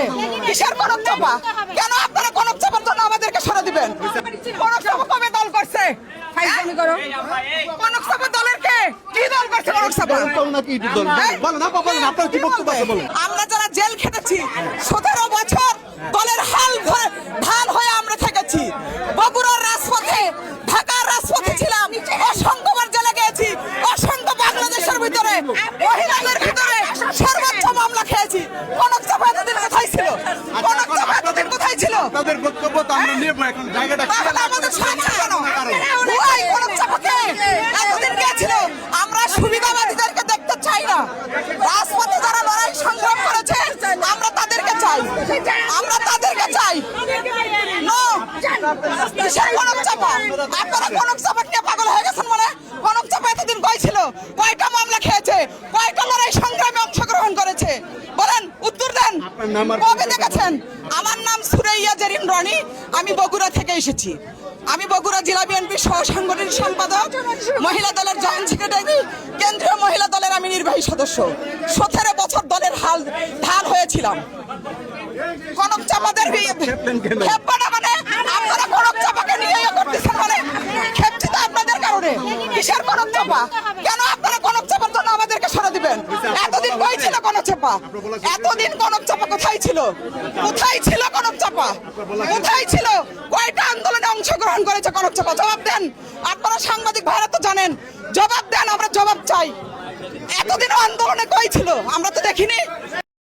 কারণে? কিসের কনক চাপা? কেন আপনারা কনক চাপার জন্য আমাদেরকে সরা দিবেন? কনক চাপা কবে দল করছে? কনক চাপা দলের কে? কি দল করছে কনক চাপা? আমরা যারা জেল খেটেছি 17 বছর দলের ঢাল হয়ে আমরা থেকেছি। বগুড়ার রাজপথে, ঢাকার রাজপথে ছিলাম, অসংখ্যবার জেলে গিয়েছি, অসংখ্য বাংলাদেশের ভিতরে মহিলাদের ভিতরে সর্বোচ্চ মামলা খেয়েছি। কনক চাপা এতদিন কোথায় ছিল? কনক চাপা এতদিন কোথায় ছিল? তাদের বক্তব্য তো আমরা নেব এখন জায়গাটা আমাদের সমস্যা কেন? ওই কনক চাপাকে এতদিন কে ছিল? আমরা সুবিধাবাদীদেরকে দেখতে চাই না। রাজপথে যারা লড়াই সংগ্রাম করেছে আমরা তাদেরকে চাই, আমরা তাদেরকে চাই। নো কিসের কনক চাপা? আপনারা কনক চাপা নিয়ে পাগল হয়ে গেছেন মানে? কনক চাপা এতদিন কই ছিল? কয়টা মামলা খেয়েছে? কয়টা লড়াই সংগ্রামে অংশগ্রহণ করেছে? বলেন, উত্তর দেন। কবে দেখেছেন? আমার নাম সুরাইয়া জেরিন রনি, আমি বগুড়া থেকে এসেছি। আমি বগুড়া জেলা বিএনপির সহ সাংগঠনিক সম্পাদক, মহিলা দলের জয়েন্ট সেক্রেটারি, কেন্দ্রীয় মহিলা দলের আমি নির্বাহী সদস্য। 17 বছর দলের ঢাল হয়েছিলাম। কনক চাপাদের খেপবা না মানে? আপনারা কনক চাপাকে নিয়ে করতেছেন মানে? খেপছি তো আপনাদের কারণে। কিসের কনক চাপা? কেন আপনারা কনক চাপার জন্য আমাদেরকে সরা দিবেন? এতদিন কই ছিল কনক চাপা? এতদিন কনক চাপা কোথায় ছিল? কোথায় ছিল কনক চাপা? কোথায় ছিল? কয়টা আন্দোলনে অংশগ্রহণ করেছে কনক চাপা? জবাব দেন। আপনারা সাংবাদিক ভাইরা তো জানেন, জবাব দেন, আমরা জবাব চাই। এতদিন আন্দোলনে কই ছিল? আমরা তো দেখিনি।